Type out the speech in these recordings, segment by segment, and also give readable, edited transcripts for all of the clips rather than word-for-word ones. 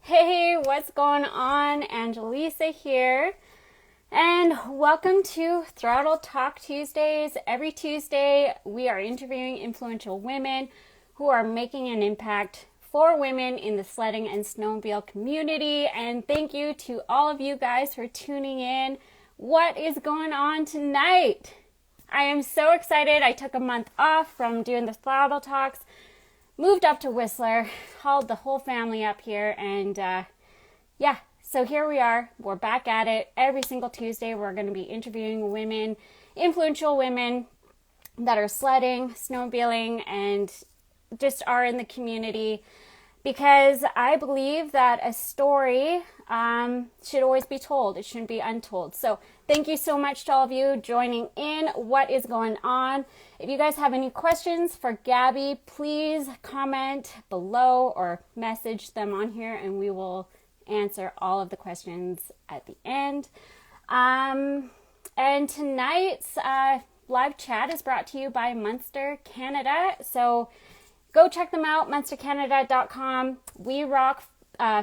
Hey, what's going on? Angelisa here, and welcome to Throttle Talk Tuesdays. Every Tuesday, we are interviewing influential women who are making an impact for women in the sledding and snowmobile community. And thank you to all of you guys for tuning in. What is going on tonight? I am so excited. I took a month off from doing the Throttle Talks, moved up to Whistler, hauled the whole family up here, and so here we are. We're back at it. Every single Tuesday, we're going to be interviewing women, influential women that are sledding, snowmobiling, and just are in the community, because I believe that a story should always be told. It shouldn't be untold. So thank you so much to all of you joining in. What is going on? If you guys have any questions for Gabby, please comment below or message them on here, and we will answer all of the questions at the end. And tonight's live chat is brought to you by Munster Canada. So go check them out, munstercanada.com. We rock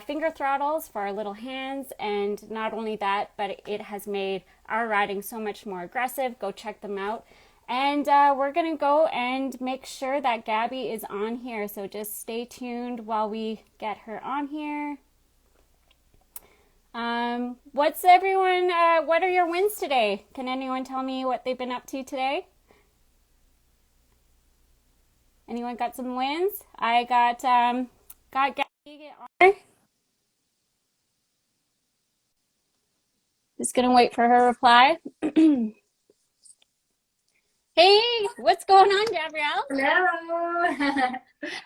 finger throttles for our little hands, and not only that, but it has made our riding so much more aggressive. Go check them out. And we're going to go and make sure that Gabby is on here, so just stay tuned while we get her on here. What's everyone, what are your wins today? Can anyone tell me what they've been up to today? Anyone got some wins? I got Gabby on. Just gonna wait for her reply. Hey, what's going on, Gabrielle? Hello.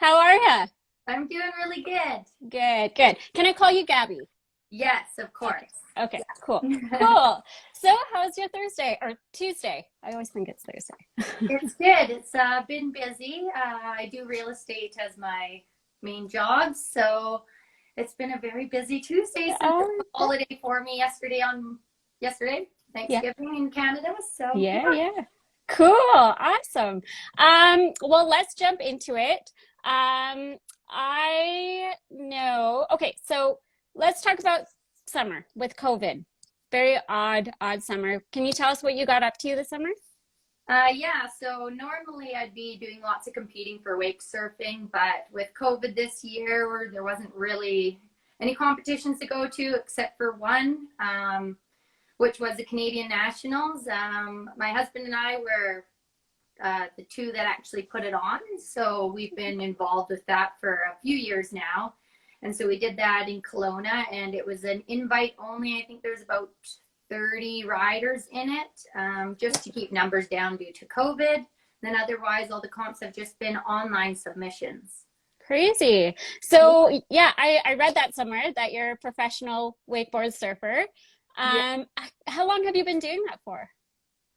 How are ya? I'm doing really good. Good, good. Can I call you Gabby? Yes, of course. Okay, cool. Cool. So how's your Thursday or Tuesday? I always think it's Thursday. It's good. It's been busy. I do real estate as my main job, so it's been a very busy Tuesday since it's a holiday for me yesterday, Thanksgiving in Canada. So yeah. Cool. Awesome. Well, let's jump into it. Okay, so let's talk about summer with COVID. Very odd summer. Can you tell us what you got up to this summer? Yeah, so normally I'd be doing lots of competing for wake surfing, but with COVID this year, there wasn't really any competitions to go to except for one, which was the Canadian Nationals. My husband and I were the two that actually put it on, so we've been involved with that for a few years now. And so we did that in Kelowna, and it was an invite only. I think there's about 30 riders in it, just to keep numbers down due to COVID. Then otherwise, all the comps have just been online submissions. Crazy. So yeah, I read that somewhere that you're a professional wakeboard surfer. How long have you been doing that for?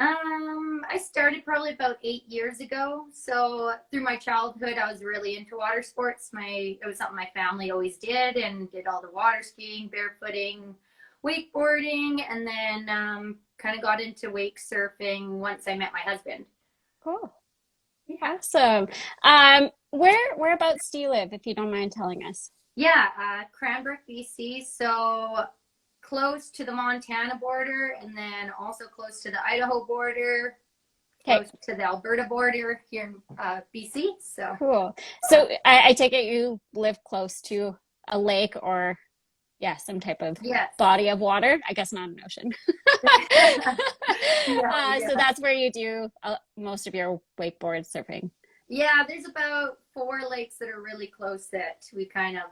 I started probably about 8 years ago. So through my childhood, I was really into water sports. It was something my family always did, and did all the water skiing, barefooting, wakeboarding, and then kind of got into wake surfing once I met my husband. Cool. Yeah. Awesome. Whereabouts do you live, if you don't mind telling us? Yeah, Cranbrook, BC. So close to the Montana border, and then also close to the Idaho border, close to the Alberta border here in BC. So cool. So I take it you live close to a lake or some type of body of water. I guess not an ocean. So that's where you do most of your wakeboard surfing. Yeah, there's about 4 lakes that are really close that we kind of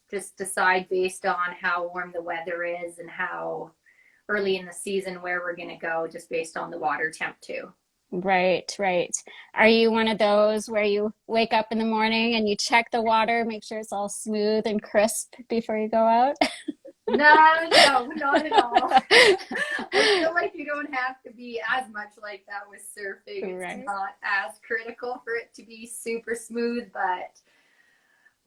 just decide based on how warm the weather is and how early in the season where we're going to go, just based on the water temp too. Right. Are you one of those where you wake up in the morning and you check the water, make sure it's all smooth and crisp before you go out? No, not at all. I feel like you don't have to be as much like that with surfing. Right. It's not as critical for it to be super smooth, but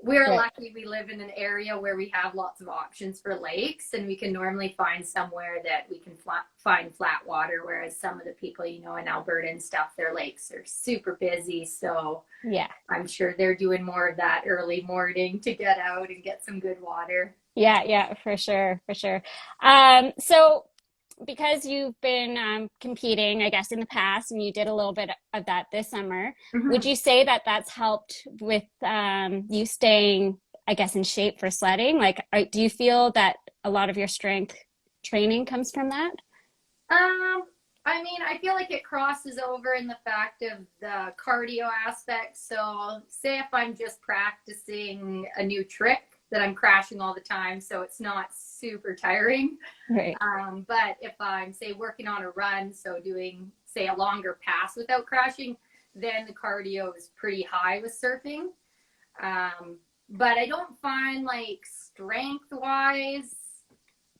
we're Right. lucky we live in an area where we have lots of options for lakes, and we can normally find somewhere that we can find flat water, whereas some of the people, in Alberta and stuff, their lakes are super busy. So Yeah. I'm sure they're doing more of that early morning to get out and get some good water. Yeah, yeah, for sure, for sure. So because you've been competing, I guess, in the past, and you did a little bit of that this summer, would Mhm. you say that that's helped with you staying, I guess, in shape for sledding? Like, do you feel that a lot of your strength training comes from that? Um, I mean, I feel like it crosses over in the fact of the cardio aspect. So, say if I'm just practicing a new trick that I'm crashing all the time, so it's not super tiring. Right. But if I'm, say, working on a run, so doing, say, a longer pass without crashing, then the cardio is pretty high with surfing. But I don't find like strength wise,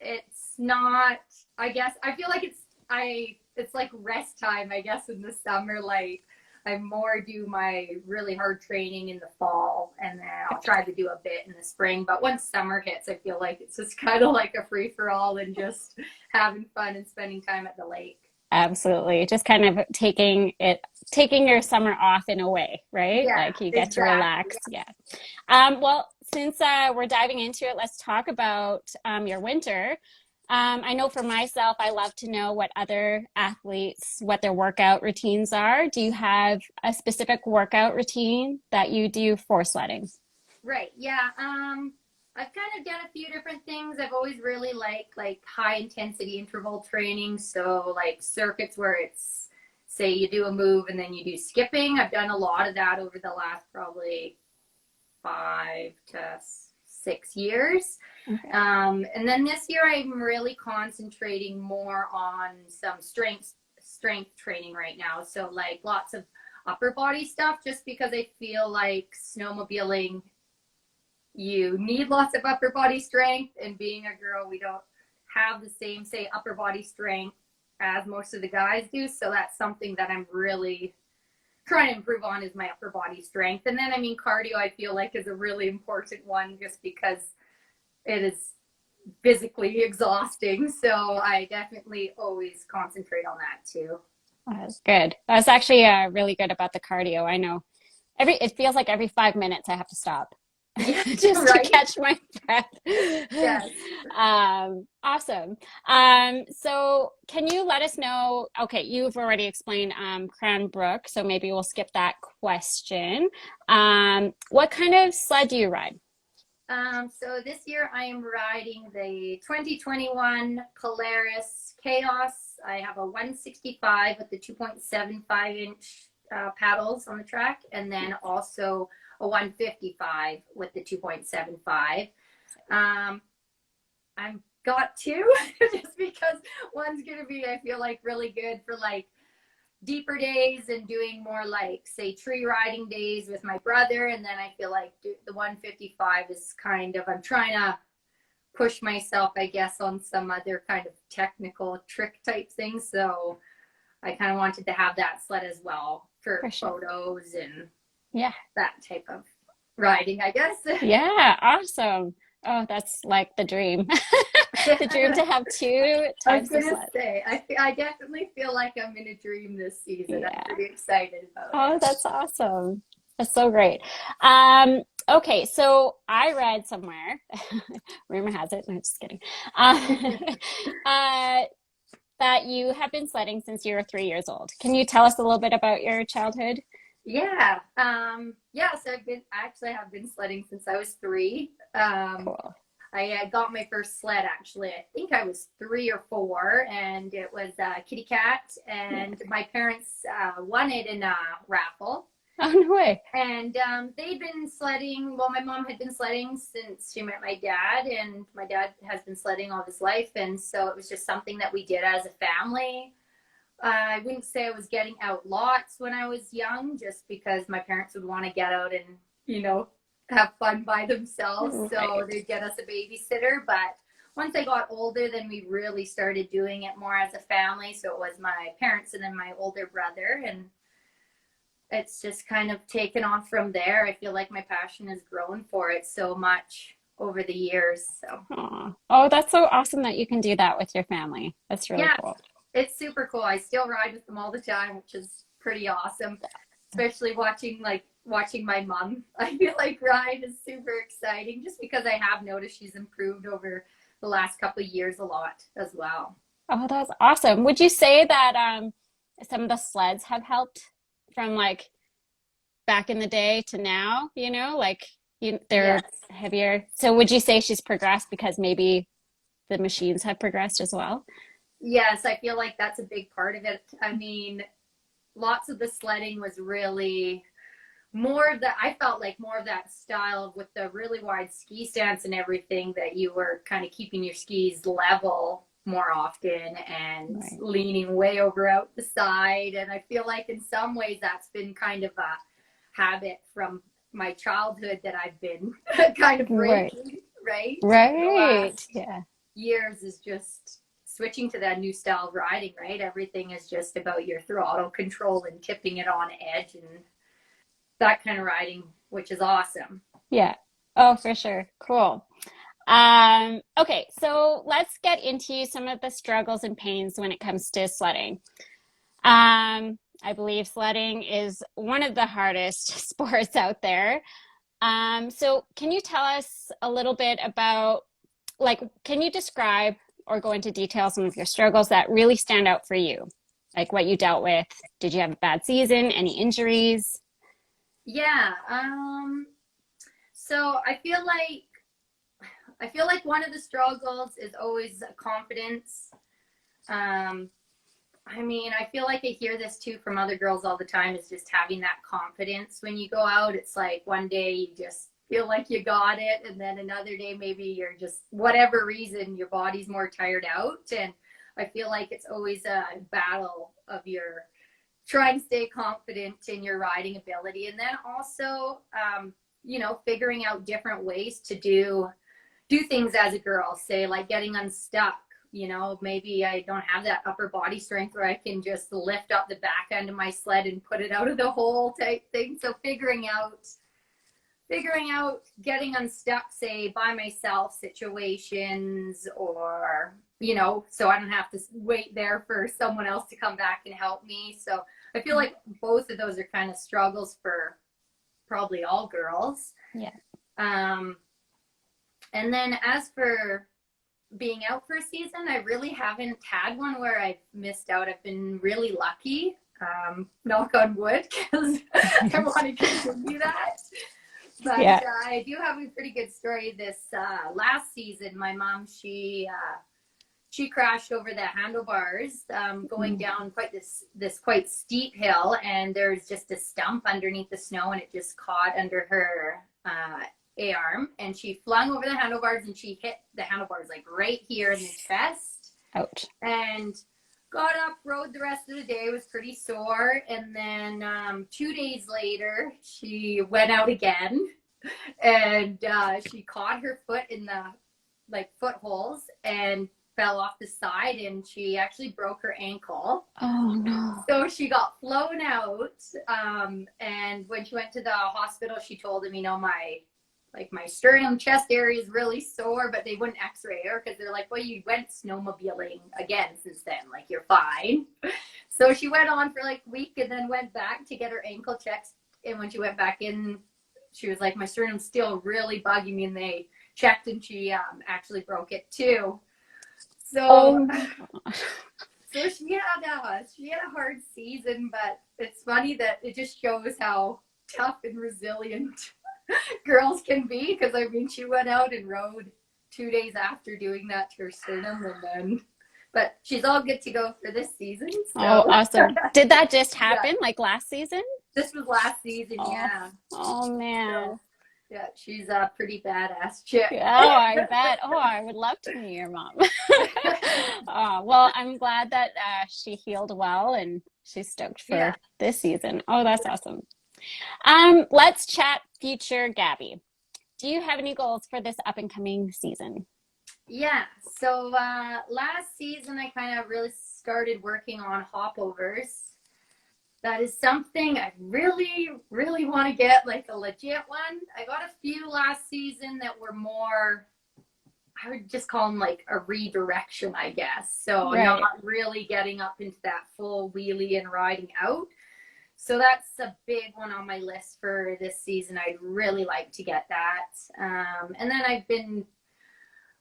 it's not, I guess I feel like it's like rest time, I guess, in the summer. Like I more do my really hard training in the fall, and then I'll try to do a bit in the spring. But once summer hits, I feel like it's just kind of like a free for all and just having fun and spending time at the lake. Absolutely. Just kind of taking your summer off in a way, right? Yeah, Like you get to exactly. relax. Yeah. Well, since we're diving into it, let's talk about your winter. I know for myself, I love to know what other athletes, what their workout routines are. Do you have a specific workout routine that you do for sledding? Right. Yeah. I've kind of done a few different things. I've always really liked like high intensity interval training. So like circuits where it's, say you do a move and then you do skipping. I've done a lot of that over the last probably 5 to 6 years. Okay. And then this year I'm really concentrating more on some strength training right now. So like lots of upper body stuff, just because I feel like snowmobiling, you need lots of upper body strength, and being a girl, we don't have the same, say, upper body strength as most of the guys do. So that's something that I'm really trying to improve on, is my upper body strength. And then I mean cardio, I feel like, is a really important one, just because it is physically exhausting. So I definitely always concentrate on that too. That's good. That's actually really good about the cardio. I know it feels like every 5 minutes I have to stop Yeah. just to Right. catch my breath. Yes. Awesome. So can you let us know? Okay, you've already explained Cranbrook, so maybe we'll skip that question. What kind of sled do you ride? So this year I am riding the 2021 Polaris Chaos. I have a 165 with the 2.75-inch paddles on the track, and then also a 155 with the 2.75. I've got two just because one's going to be, I feel like, really good for like deeper days and doing more like, say, tree riding days with my brother. And then I feel like the 155 is kind of, I'm trying to push myself, I guess, on some other kind of technical trick type things. So I kind of wanted to have that sled as well for For sure. photos and Yeah. that type of riding, I guess. Yeah. Awesome. Oh, that's like the dream. The dream to have two I was types of gonna sled. say, I definitely feel like I'm in a dream this season. I'm Yeah. pretty excited about Oh, it. that's awesome. That's so great. Okay, so I read somewhere, rumor has it, no, just kidding, uh, that you have been sledding since you were 3 years old. Can you tell us a little bit about your childhood? Yeah. Yeah. So have been sledding since I was three. Cool. I got my first sled actually. I think I was 3 or 4, and it was a kitty cat. And my parents won it in a raffle. Oh, no way. And they'd been sledding. Well, my mom had been sledding since she met my dad, and my dad has been sledding all his life. And so it was just something that we did as a family. I wouldn't say I was getting out lots when I was young, just because my parents would want to get out and, have fun by themselves. So Right. they'd get us a babysitter. But once I got older, then we really started doing it more as a family. So it was my parents and then my older brother. And it's just kind of taken off from there. I feel like my passion has grown for it so much over the years. So Aw. Oh, that's so awesome that you can do that with your family. That's really yeah, cool. it's super cool. I still ride with them all the time, which is pretty awesome. Especially watching my mom. I feel like ride is super exciting just because I have noticed she's improved over the last couple of years a lot as well. Oh, that's awesome. Would you say that some of the sleds have helped from like back in the day to now, like they're Yes. heavier. So would you say she's progressed because maybe the machines have progressed as well? Yes, I feel like that's a big part of it. I mean, lots of the sledding was really more of that. I felt like more of that style with the really wide ski stance and everything, that you were kind of keeping your skis level more often and Right. leaning way over out the side. And I feel like in some ways that's been kind of a habit from my childhood that I've been kind of Right. breaking, right? The Right. last Yeah. years is just switching to that new style of riding, right? Everything is just about your throttle control and tipping it on edge and that kind of riding, which is awesome. Yeah. Oh, for sure. Cool. Okay, so let's get into some of the struggles and pains when it comes to sledding. I believe sledding is one of the hardest sports out there. So can you tell us a little bit about, like, can you describe or go into detail some of your struggles that really stand out for you? Like what you dealt with? Did you have a bad season? Any injuries? Yeah. So I feel like one of the struggles is always confidence. Um, I mean, I feel like I hear this too from other girls all the time, is just having that confidence when you go out. It's like one day you just feel like you got it, and then another day maybe you're just, whatever reason, your body's more tired out. And I feel like it's always a battle of your trying to stay confident in your riding ability. And then also, figuring out different ways to do things as a girl, say like getting unstuck. Maybe I don't have that upper body strength where I can just lift up the back end of my sled and put it out of the hole type thing. So figuring out getting unstuck, say by myself situations, or so I don't have to wait there for someone else to come back and help me. So I feel like both of those are kind of struggles for probably all girls. Yeah. um and then as for being out for a season, I really haven't had one where I've missed out. I've been really lucky, knock on wood, because I want to continue that. But Yeah. I do have a pretty good story. This last season, my mom, she crashed over the handlebars, going down quite this quite steep hill, and there's just a stump underneath the snow, and it just caught under her arm, and she flung over the handlebars, and she hit the handlebars like right here in the chest. Ouch. And got up, rode the rest of the day, was pretty sore, and then 2 days later she went out again, and she caught her foot in the like footholes and fell off the side, and she actually broke her ankle. Oh no. So she got flown out, and when she went to the hospital, she told them, my sternum chest area is really sore, but they wouldn't x-ray her because they're like, well, you went snowmobiling again since then, like you're fine. So she went on for like a week and then went back to get her ankle checked, and when she went back in, she was like, my sternum's still really bugging me, and they checked, and she actually broke it too. So Oh. so she had a hard season, but it's funny that it just shows how tough and resilient girls can be, because I mean, she went out and rode 2 days after doing that to her sternum, and then, but she's all good to go for this season. Oh, So awesome. Did that just yeah, happen like last season? this was last season. Oh, Yeah. oh man. So yeah, she's a pretty badass chick. Oh, I bet. Oh, I would love to meet your mom. Oh, well, I'm glad that she healed well and she's stoked Yeah. for this season. Oh, that's awesome. Let's chat future Gabby. Do you have any goals for this up and coming season? Yeah. So last season, I kind of really started working on hopovers. That is something I really, really want to get, like a legit one. I got a few last season that were more, I would just call them like a redirection, I guess. So not Right. really getting up into that full wheelie and riding out. So that's a big one on my list for this season. I'd really like to get that. And then I've been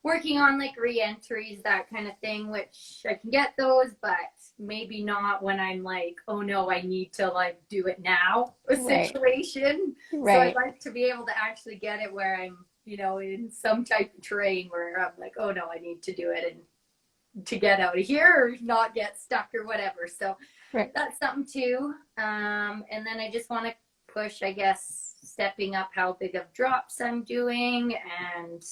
working on like reentries, that kind of thing, which I can get those, but maybe not when I'm like, oh no, I need to like do it now, a Right. situation. So I'd Right. like to be able to actually get it where I'm, in some type of terrain where I'm like, oh no, I need to do it and to get out of here or not get stuck or whatever. So Right. that's something too. And then I just want to push, I guess, stepping up how big of drops I'm doing and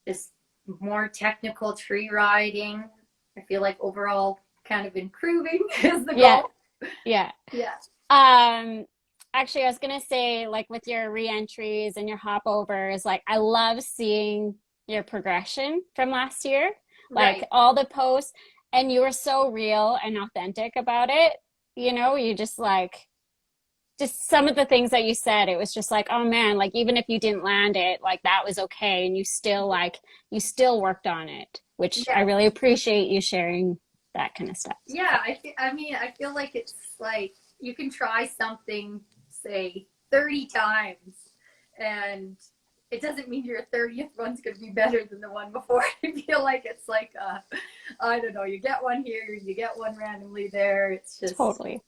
just more technical tree riding. I feel like overall kind of improving is the Yeah. goal. Yeah. Yeah. Um, Actually, I was gonna say, like with your reentries and your hopovers, like I love seeing your progression from last year, like Right. all the posts, and you were so real and authentic about it. You just like just some of the things that you said, it was just like, oh man, like even if you didn't land it, like that was okay, and you still worked on it, which I Yes. really appreciate you sharing that kind of stuff. Yeah. I feel like it's like you can try something, say, 30 times, and it doesn't mean your 30th one's going to be better than the one before. I feel like it's like, I don't know, you get one here, you get one randomly there. It's just Totally.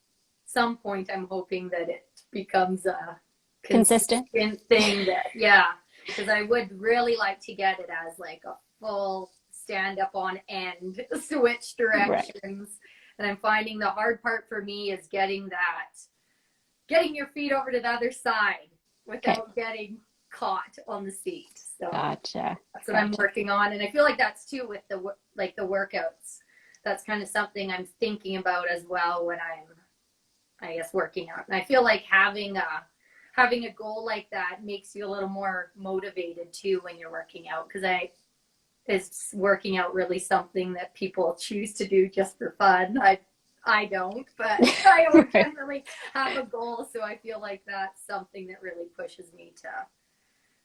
some point I'm hoping that it becomes a Consistent. consistent thing that, yeah, because I would really like to get it as like a full stand up on end, switch Right. directions. And I'm finding the hard part for me is getting your feet over to the other side Okay. without getting caught on the seat. So Gotcha. that's what I'm Gotcha. working on. And I feel like that's too with the workouts. That's kind of something I'm thinking about as well when I guess working out. And I feel like having a goal like that makes you a little more motivated too when you're working out, because I is working out really something that people choose to do just for fun. I don't, but I Right. generally have a goal, so I feel like that's something that really pushes me to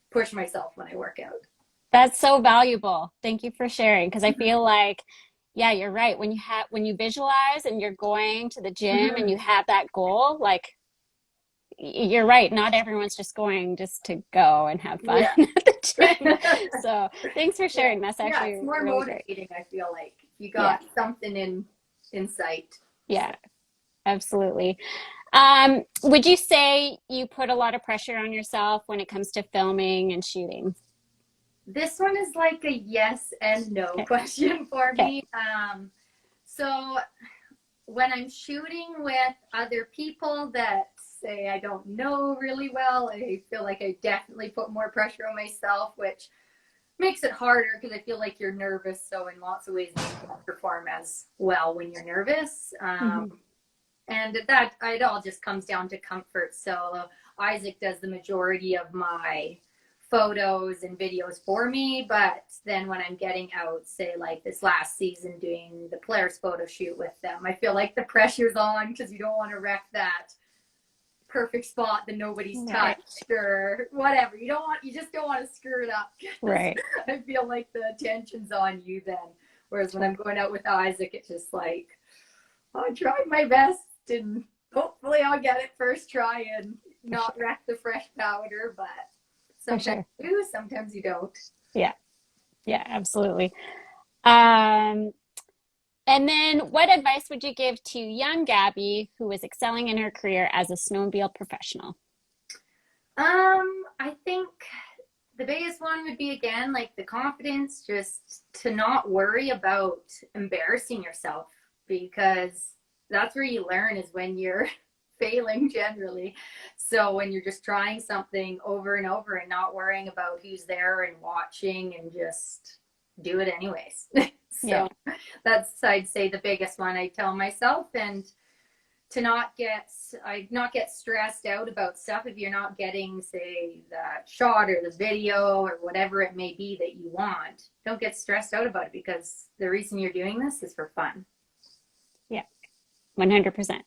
push myself when I work out. That's so valuable. Thank you for sharing because I feel like, yeah, you're right. When you visualize and you're going to the gym and you have that goal, like you're right. Not everyone's just going just to go and have fun Yeah. at the gym. So thanks for Yeah. sharing. That's Yeah, actually it's more really great. motivating, I feel like. You Yeah. got something in sight. So Yeah, absolutely. Would you say you put a lot of pressure on yourself when it comes to filming and shooting? this one is like a yes and no Okay. question for Okay. me. So when I'm shooting with other people that say I don't know really well, I feel like I definitely put more pressure on myself, which makes it harder because I feel like you're nervous. So in lots of ways, you can't perform as well when you're nervous. Hmm. And that it all just comes down to comfort. So Isaac does the majority of my photos and videos for me, but then when I'm getting out, say like this last season doing the players photo shoot with them, I feel like the pressure's on because you don't want to wreck that perfect spot that nobody's Right. touched or whatever. You just don't want to screw it up because Right. I feel like the attention's on you then. Whereas when I'm going out with Isaac, it's just like, I tried my best and hopefully I'll get it first try and For not sure. wreck the fresh powder, but For sometimes sure. you do, sometimes you don't. Yeah. Yeah, absolutely. Um, and then what advice would you give to young Gabby who is excelling in her career as a snowmobile professional? I think the biggest one would be again like the confidence, just to not worry about embarrassing yourself, because that's where you learn is when you're failing generally. So when you're just trying something over and over and not worrying about who's there and watching and just do it anyways. Yeah. So that's, I'd say, the biggest one I tell myself. And to not get stressed out about stuff if you're not getting, say, the shot or the video or whatever it may be that you want. Don't get stressed out about it because the reason you're doing this is for fun. Yeah. 100%.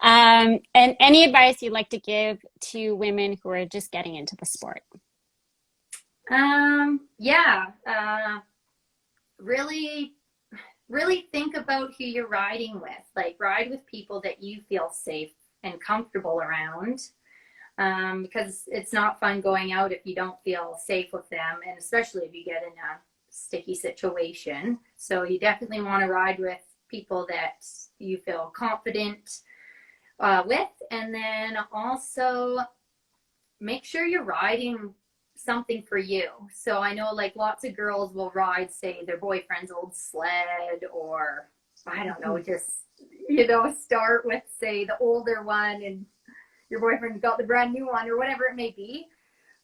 And any advice you'd like to give to women who are just getting into the sport? Yeah, really, really think about who you're riding with. Like, ride with people that you feel safe and comfortable around. Because it's not fun going out if you don't feel safe with them, and especially if you get in a sticky situation. So you definitely want to ride with people that you feel confident with, and then also make sure you're riding something for you. So I know like lots of girls will ride, say, their boyfriend's old sled, or I don't know, just, start with, say, the older one, and your boyfriend got the brand new one, or whatever it may be.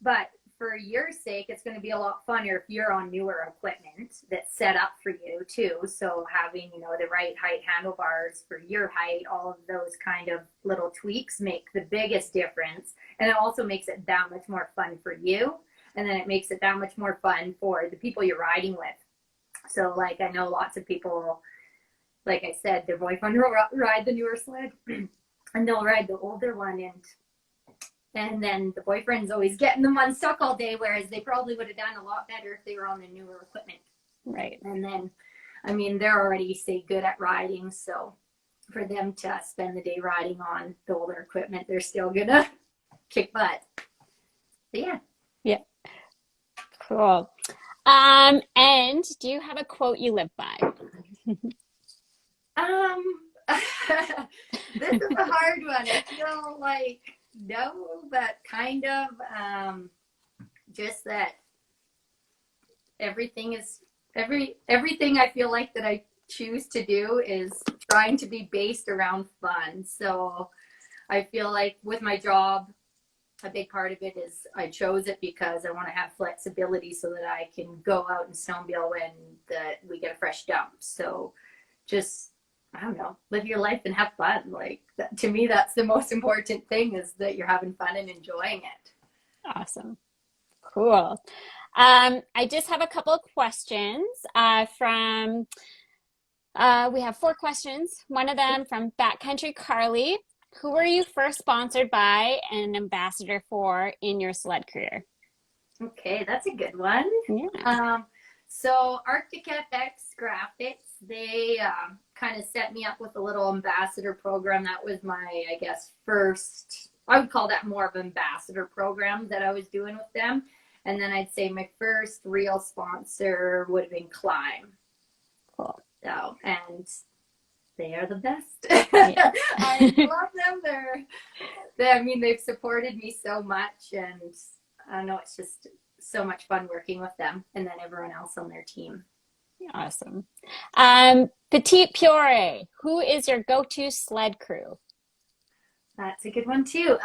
But for your sake, it's going to be a lot funner if you're on newer equipment that's set up for you too. So having, the right height handlebars for your height, all of those kind of little tweaks make the biggest difference. And it also makes it that much more fun for you. And then it makes it that much more fun for the people you're riding with. So like, I know lots of people, like I said, their boyfriend will ride the newer sled and they'll ride the older one, and then the boyfriend's always getting them unstuck all day, whereas they probably would have done a lot better if they were on the newer equipment. Right. And then, I mean, they're already, say, good at riding, so for them to spend the day riding on the older equipment, they're still gonna kick butt. So yeah. Yeah. Cool. And do you have a quote you live by? This is a hard one. I feel like no, but kind of. Just that everything I feel like that I choose to do is trying to be based around fun. So I feel like with my job, a big part of it is I chose it because I want to have flexibility so that I can go out and snowmobile when we get a fresh dump. So just, I don't know, live your life and have fun. Like, to me, that's the most important thing, is that you're having fun and enjoying it. Awesome. Cool. I just have a couple of questions we have 4 questions. One of them from Backcountry Carly. Who were you first sponsored by and an ambassador for in your sled career? Okay, that's a good one. Yeah. So Arctic FX Graphics, they kind of set me up with a little ambassador program. That was my, I guess, first, I would call that more of an ambassador program that I was doing with them. And then I'd say my first real sponsor would have been Climb. Cool. So, and they are the best. Yeah. I love them. They've supported me so much, and I don't know, it's just so much fun working with them, and then everyone else on their team. Awesome. Petite Pure, who is your go-to sled crew? That's a good one too.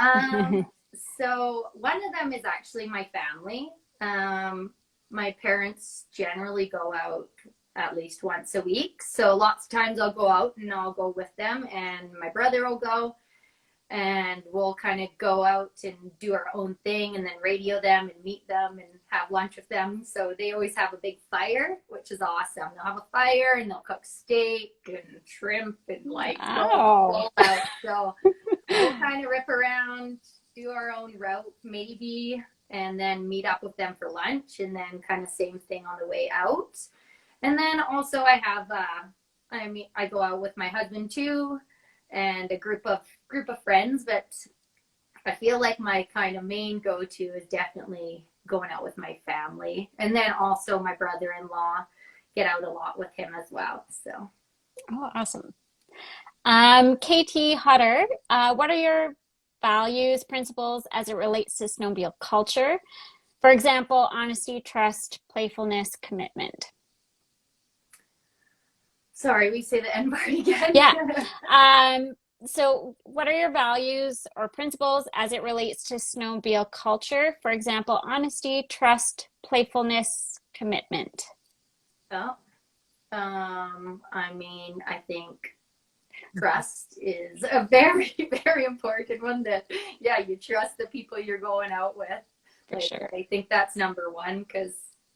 So one of them is actually my family. My parents generally go out at least once a week. So lots of times I'll go out and I'll go with them, and my brother will go, and we'll kind of go out and do our own thing, and then radio them and meet them and have lunch with them. So they always have a big fire, which is awesome. They'll have a fire and they'll cook steak and shrimp and wow. out. So we'll kind of rip around, do our own route maybe, and then meet up with them for lunch, and then kind of same thing on the way out. And then also I have, I go out with my husband too, and a group of friends, but I feel like my kind of main go-to is definitely going out with my family. And then also my brother-in-law, get out a lot with him as well. So. Oh, awesome. KT Hutter, what are your values, principles as it relates to snowmobile culture? For example, honesty, trust, playfulness, commitment. Sorry, we say the N word again. Yeah. So what are your values or principles as it relates to snowmobile culture? For example, honesty, trust, playfulness, commitment. Oh, I think trust is a very, very important one. That, yeah, you trust the people you're going out with. For sure. I think that's number one, because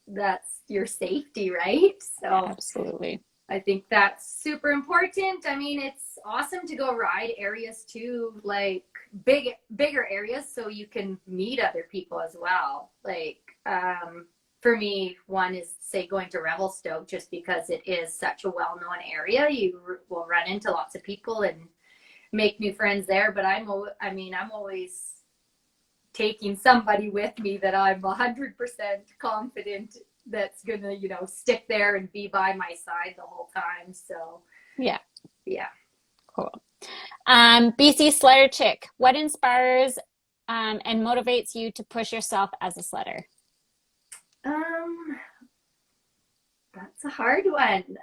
that's your safety, right? So yeah, absolutely. I think that's super important. I mean, it's awesome to go ride areas too, like bigger areas, so you can meet other people as well. Like, for me, one is say going to Revelstoke, just because it is such a well-known area. You will run into lots of people and make new friends there. But I'm always taking somebody with me that I'm 100% confident that's gonna, stick there and be by my side the whole time. So Yeah, yeah. cool. BC Sledder Chick, what inspires and motivates you to push yourself as a sledder? That's a hard one.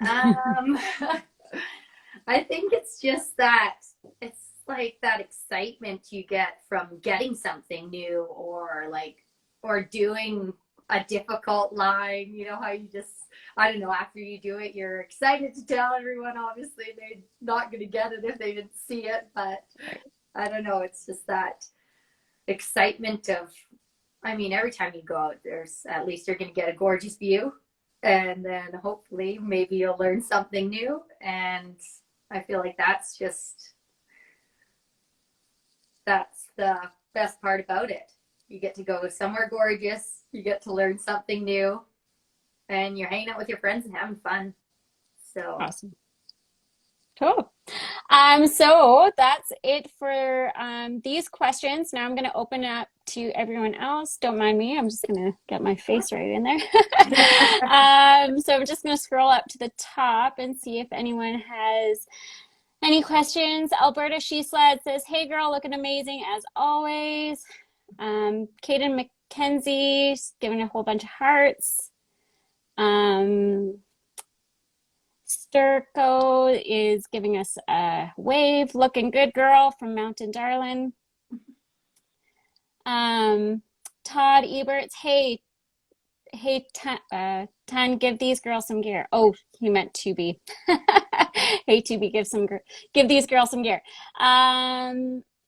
I think it's just that it's like that excitement you get from getting something new, or doing a difficult line. You know how you just, I don't know, after you do it, you're excited to tell everyone. Obviously, they're not going to get it if they didn't see it, but I don't know. It's just that excitement of, I mean, every time you go out, there's at least you're going to get a gorgeous view, and then hopefully maybe you'll learn something new. And I feel like that's the best part about it. You get to go somewhere gorgeous, you get to learn something new, and you're hanging out with your friends and having fun. So Awesome. Cool. So that's it for these questions. Now I'm going to open up to everyone else. Don't mind me. I'm just going to get my face right in there. So I'm just going to scroll up to the top and see if anyone has any questions. Alberta She Sled says, "Hey girl, looking amazing as always." Kaden McKenzie giving a whole bunch of hearts. Sturko is giving us a wave. Looking good, girl, from Mountain Darlin. Todd Eberts, hey, Tan, give these girls some gear. Oh, he meant to be. Hey, to be, give these girls some gear.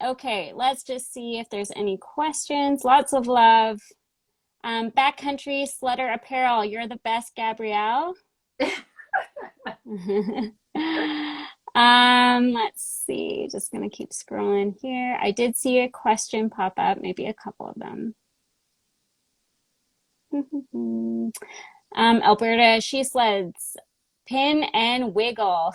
Okay, let's just see if there's any questions. Lots of love. Backcountry Sledder Apparel, you're the best, Gabrielle. Let's see, just gonna keep scrolling here. I did see a question pop up, maybe a couple of them. Alberta She Sleds, pin and wiggle.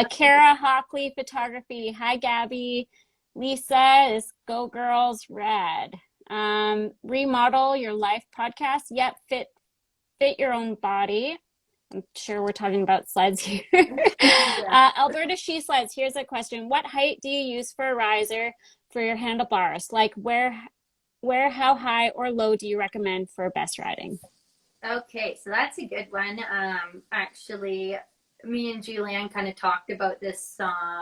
Kara Hockley Photography, hi Gabby. Lisa is Go Girls Rad. Remodel Your Life podcast, yep, fit your own body. I'm sure we're talking about sleds here. Alberta She Sleds, here's a question. What height do you use for a riser for your handlebars? Like where, how high or low do you recommend for best riding? Okay, so that's a good one. Actually, me and Julianne kind of talked about this.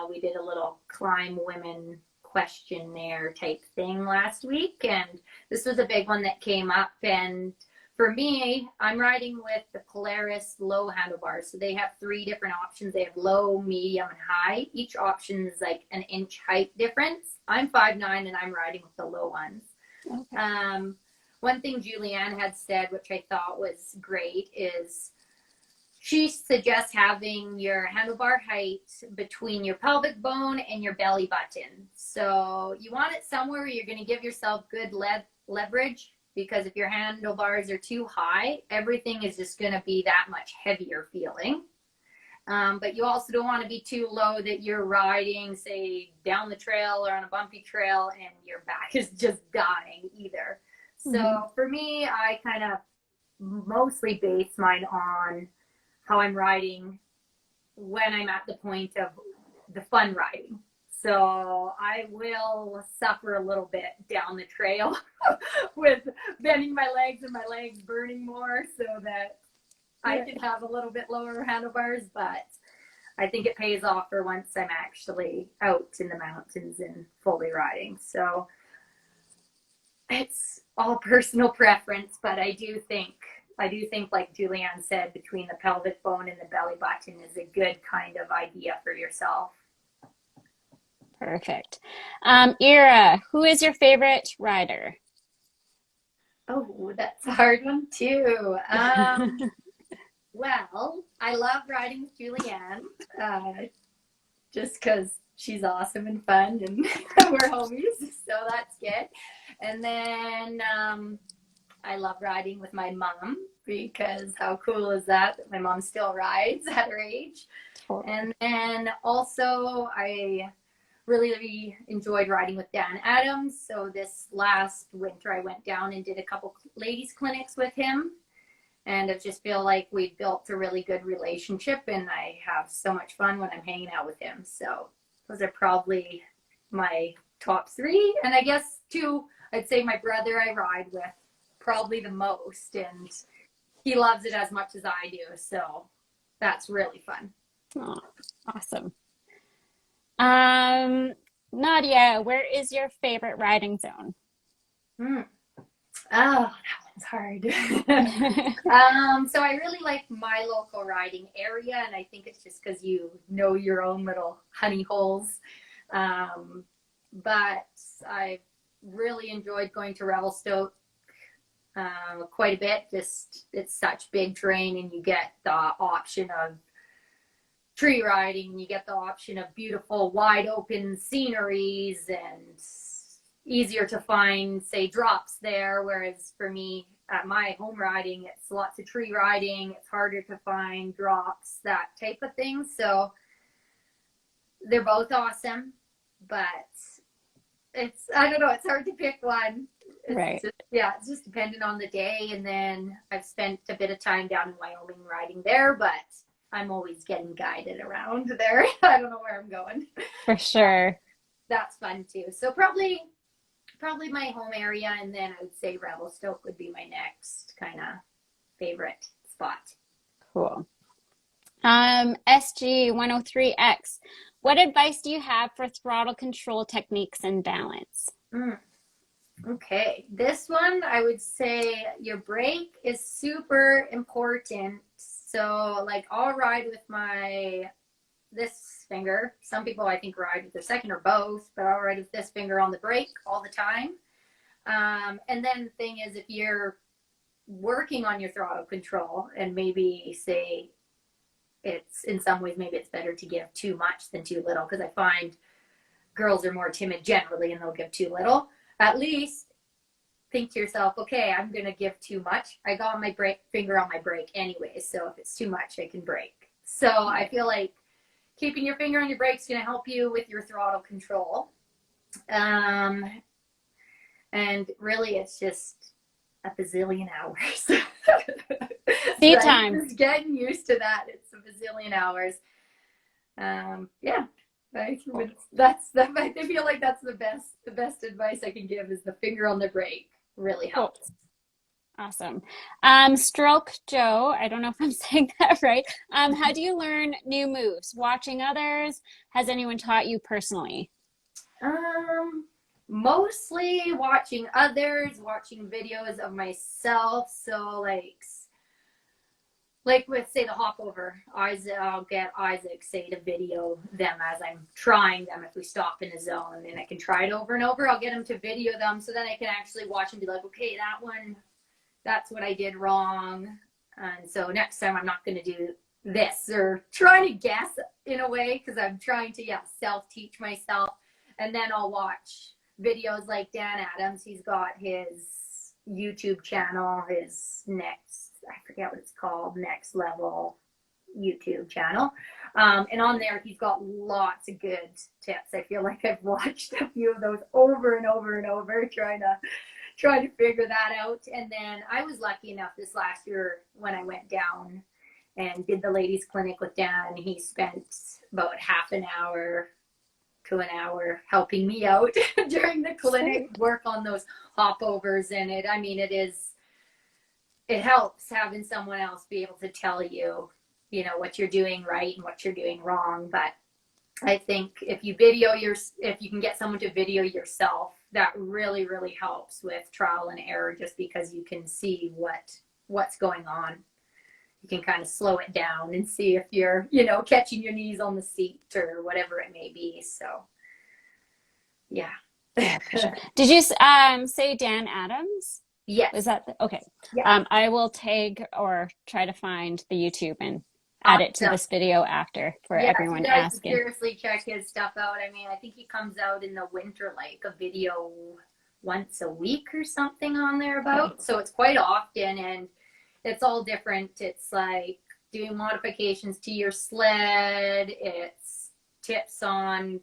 We did a little Climb Women questionnaire type thing last week, and this was a big one that came up. And for me, I'm riding with the Polaris low handlebars. So they have 3 different options. They have low, medium, and high. Each option is like an inch height difference. I'm 5'9", and I'm riding with the low ones. Okay. One thing Julianne had said, which I thought was great, is she suggests having your handlebar height between your pelvic bone and your belly button. So you want it somewhere where you're going to give yourself good leverage, because if your handlebars are too high, everything is just going to be that much heavier feeling. But you also don't want to be too low that you're riding, say, down the trail or on a bumpy trail and your back is just dying either. So for me, I kind of mostly base mine on how I'm riding when I'm at the point of the fun riding. So I will suffer a little bit down the trail with bending my legs and my legs burning more, so that I can have a little bit lower handlebars. But I think it pays off for once I'm actually out in the mountains and fully riding. So it's all personal preference, but I do think, like Julianne said, between the pelvic bone and the belly button is a good kind of idea for yourself. Perfect. Ira, who is your favorite rider? Oh, that's a hard one too. Well, I love riding with Julianne, just because she's awesome and fun, and we're homies, so that's good. And then I love riding with my mom because how cool is that my mom still rides at her age? And then also I really enjoyed riding with Dan Adams. So this last winter I went down and did a couple ladies clinics with him. And I just feel like we've built a really good relationship and I have so much fun when I'm hanging out with him. So those are probably my top three. And I guess two, I'd say my brother I ride with probably the most, and he loves it as much as I do. So that's really fun. Oh, awesome. Nadia, where is your favorite riding zone? Oh, that one's hard. So I really like my local riding area, and I think it's just because you know your own little honey holes. But I've really enjoyed going to Revelstoke quite a bit. Just it's such big terrain, and you get the option of tree riding, and you get the option of beautiful wide open sceneries and easier to find, say, drops there, whereas for me at my home riding it's lots of tree riding, it's harder to find drops, that type of thing. So they're both awesome, but it's, I don't know, it's hard to pick one. Right. It's just dependent on the day. And then I've spent a bit of time down in Wyoming riding there, but I'm always getting guided around there. I don't know where I'm going. For sure. That's fun too. So probably my home area, and then I would say Revelstoke would be my next kind of favorite spot. Cool. SG103X, what advice do you have for throttle control techniques and balance? Okay, this one I would say your brake is super important. So like I'll ride with this finger. Some people I think ride with their second or both, but I'll ride with this finger on the brake all the time. And then the thing is, if you're working on your throttle control and maybe say it's in some ways, maybe it's better to give too much than too little, because I find girls are more timid generally and they'll give too little. At least think to yourself, okay, I'm going to give too much. I got my finger on my brake anyway, so if it's too much, I can brake. So I feel like keeping your finger on your brake is going to help you with your throttle control. And really, it's just a bazillion hours. Seat time. Just getting used to that. It's a bazillion hours. I feel like that's the best advice I can give is the finger on the brake really helps. Awesome. Stroke Joe, I don't know if I'm saying that right. How do you learn new moves? Watching others? Has anyone taught you personally? Mostly watching others, watching videos of myself. So like with, say, the hop over, I'll get Isaac, say, to video them as I'm trying them if we stop in a zone, and I can try it over and over. I'll get him to video them so then I can actually watch and be like, okay, that one, that's what I did wrong. And so next time I'm not going to do this, or trying to guess in a way, because I'm trying to, self-teach myself. And then I'll watch videos like Dan Adams. He's got his YouTube channel, his I forget what it's called, Next Level YouTube channel. And on there, he's got lots of good tips. I feel like I've watched a few of those over and over and over, trying to figure that out. And then I was lucky enough this last year when I went down and did the ladies clinic with Dan. He spent about half an hour to an hour helping me out during the clinic, work on those hop overs. And it helps having someone else be able to tell you, what you're doing right and what you're doing wrong. But I think if you can get someone to video yourself, that really, really helps with trial and error, just because you can see what's going on. You can kind of slow it down and see if you're, catching your knees on the seat or whatever it may be. So, yeah. Did you say Dan Adams? Is Yes. that okay? Yeah. I will tag or try to find the YouTube and add it to Awesome. this video after for Yeah, if you everyone guys should asking. seriously check his stuff out. I mean, I think he comes out in the winter, like a video once a week or something on there Okay. about. So it's quite often, and it's all different. It's like doing modifications to your sled. It's tips on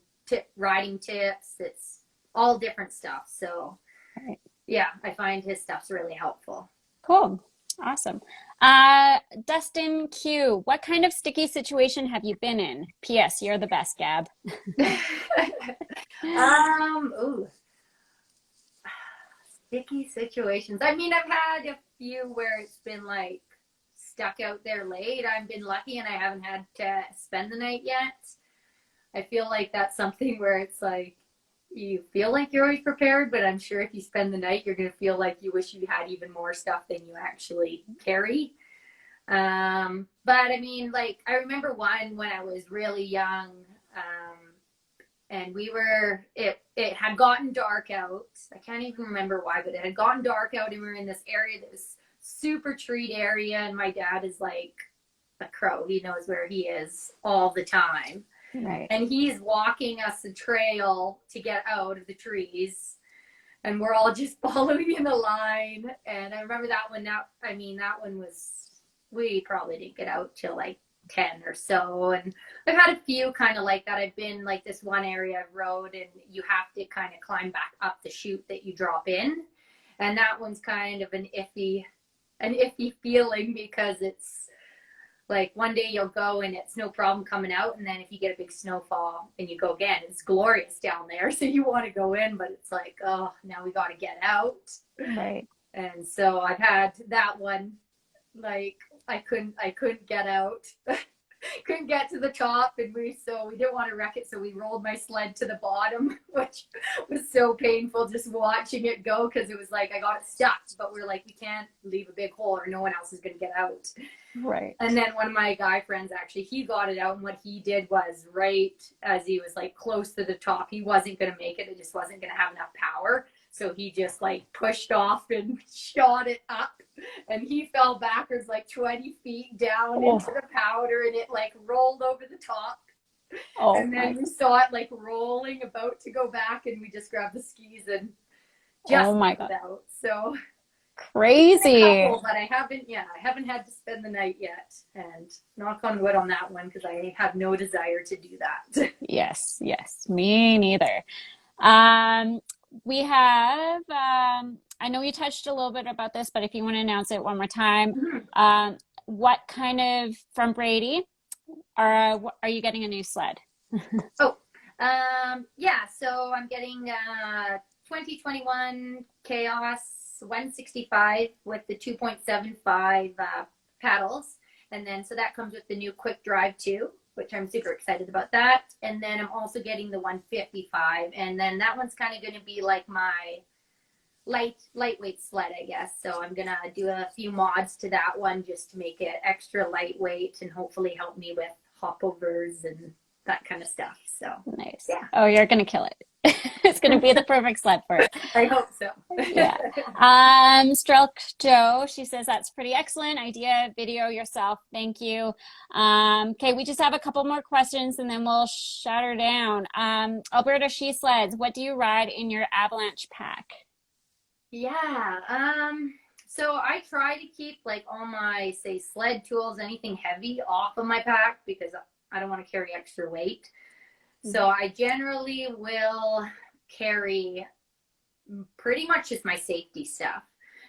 riding tips. It's all different stuff. So All right. yeah, I find his stuff's really helpful. Cool. Awesome. Dustin Q, what kind of sticky situation have you been in? P.S. You're the best, Gab. Ooh, sticky situations. I mean, I've had a few where it's been like stuck out there late. I've been lucky and I haven't had to spend the night yet. I feel like that's something where it's like you feel like you're always prepared, but I'm sure if you spend the night, you're going to feel like you wish you had even more stuff than you actually carry. But I mean, like, I remember one when I was really young, and it had gotten dark out. I can't even remember why, but it had gotten dark out, and we were in this area that was super treed area, and my dad is like a crow. He knows where he is all the time. Right. And he's walking us a trail to get out of the trees, and we're all just following in a line. And I remember that one. That one was, we probably didn't get out till like 10 or so. And I've had a few kind of like that. I've been like this one area of road, and you have to kind of climb back up the chute that you drop in, and that one's kind of an iffy feeling, because it's like one day you'll go and it's no problem coming out, and then if you get a big snowfall and you go again, it's glorious down there, so you want to go in, but it's like, oh, now we got to get out. Right. And so I've had that one, like I couldn't get out. Couldn't get to the top, and we didn't want to wreck it, so we rolled my sled to the bottom, which was so painful just watching it go, because it was like I got it stuck, but we're like, we can't leave a big hole or no one else is going to get out. Right. And then one of my guy friends, actually, he got it out, and what he did was, right as he was like close to the top, he wasn't going to make it. It just wasn't going to have enough power, so he just like pushed off and shot it up, and he fell backwards like 20 feet down into the powder, and it like rolled over the top. And then we saw it like rolling about to go back, and we just grabbed the skis and just got it out. So crazy. but I haven't had to spend the night yet, and knock on wood on that one, because I have no desire to do that. Yes, me neither. We have, I know you touched a little bit about this, but if you want to announce it one more time, what kind of, from Brady, are you getting a new sled? Yeah, so I'm getting 2021 Chaos 165 with the 2.75 paddles. And then, so that comes with the new quick drive too, which I'm super excited about that. And then I'm also getting the 155. And then that one's kind of going to be like my lightweight sled, I guess. So I'm going to do a few mods to that one just to make it extra lightweight and hopefully help me with hopovers and that kind of stuff. So nice. Yeah. Oh, you're going to kill it. It's going to be the perfect sled for it. I hope so. Yeah. Strelk Joe, she says that's pretty excellent idea. Video yourself. Thank you. Okay, we just have a couple more questions and then we'll shut her down. Alberta She Sleds, what do you ride in your avalanche pack? Yeah. So I try to keep like all my, say, sled tools, anything heavy off of my pack, because I don't want to carry extra weight. So I generally will carry pretty much just my safety stuff.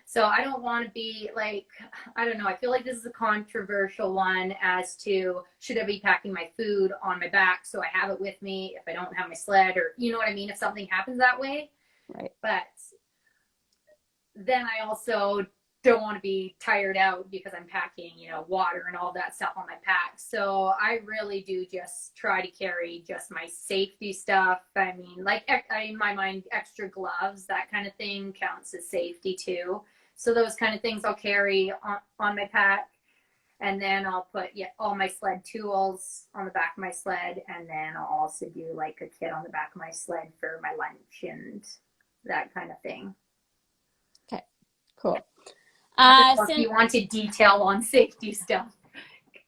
So I don't want to be like, I don't know, I feel like this is a controversial one as to, should I be packing my food on my back so I have it with me if I don't have my sled, or you know what I mean, if something happens that way. Right. But then I also don't want to be tired out because I'm packing, water and all that stuff on my pack. So I really do just try to carry just my safety stuff. I mean, like, in my mind, extra gloves, that kind of thing counts as safety too. So those kind of things I'll carry on my pack. And then I'll put all my sled tools on the back of my sled. And then I'll also do like a kit on the back of my sled for my lunch and that kind of thing. Cool. If you wanted detail on safety stuff.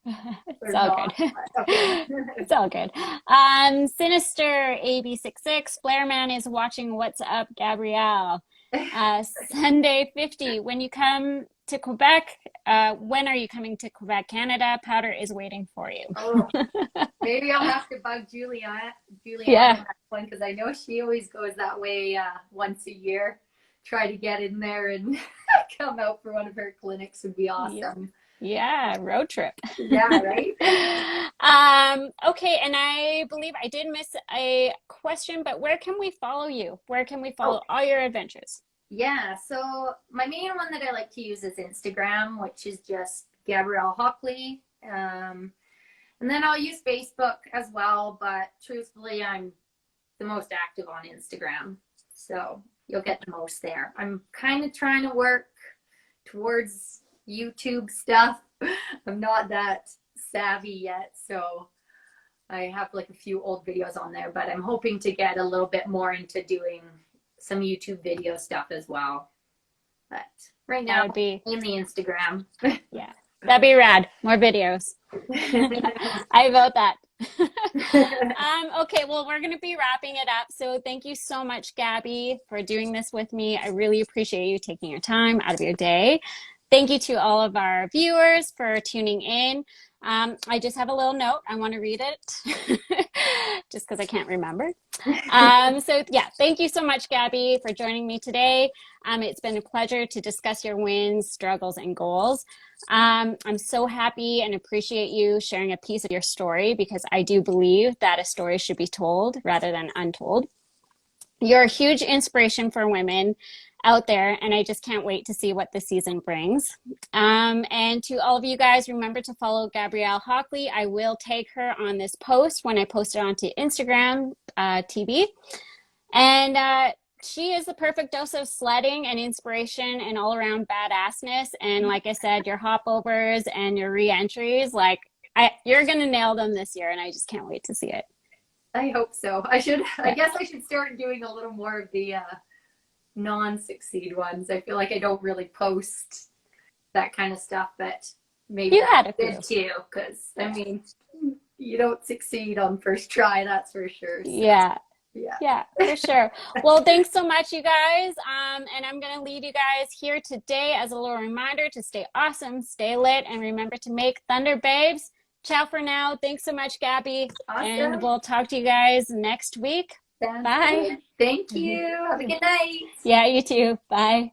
It's all good. Okay. It's all good. Sinister AB66, Blairman is watching. What's up, Gabrielle? Sunday 50, when you come to Quebec, when are you coming to Quebec, Canada? Powder is waiting for you. Oh, maybe I'll have to bug Julianne Yeah. on that one, because I know she always goes that way once a year. Try to get in there and come out for one of her clinics would be awesome. Yeah, road trip. Yeah, right? Okay, and I believe I did miss a question, but where can we follow you? Where can we follow all your adventures? Yeah, so my main one that I like to use is Instagram, which is just Gabrielle Hockley. And then I'll use Facebook as well, but truthfully, I'm the most active on Instagram. So you'll get the most there. I'm kind of trying to work towards YouTube stuff. I'm not that savvy yet, so I have like a few old videos on there, but I'm hoping to get a little bit more into doing some YouTube video stuff as well. But right now, in the Instagram. Yeah, that'd be rad. More videos. I vote that. Okay, well, we're going to be wrapping it up. So thank you so much, Gabby, for doing this with me. I really appreciate you taking your time out of your day. Thank you to all of our viewers for tuning in. I just have a little note. I want to read it just because I can't remember. So yeah, thank you so much, Gabby, for joining me today. It's been a pleasure to discuss your wins, struggles, and goals. I'm so happy and appreciate you sharing a piece of your story, because I do believe that a story should be told rather than untold. You're a huge inspiration for women out there, and I just can't wait to see what the season brings. And to all of you guys, remember to follow Gabrielle Hockley. I will tag her on this post when I post it onto Instagram TV. And she is the perfect dose of sledding and inspiration and all around badassness. And like I said, your hopovers and your reentries, you're going to nail them this year, and I just can't wait to see it. I hope so. I guess I should start doing a little more of the non-succeed ones. I feel like I don't really post that kind of stuff, but maybe you had a few too, because I mean, you don't succeed on first try, that's for sure. So. Yeah, for sure. Well, thanks so much, you guys. And I'm going to leave you guys here today as a little reminder to stay awesome, stay lit, and remember to make thunder, babes. Ciao for now. Thanks so much, Gabby. Awesome. And we'll talk to you guys next week. Sounds Bye. Good. Thank you. Have a good night. Yeah, you too. Bye.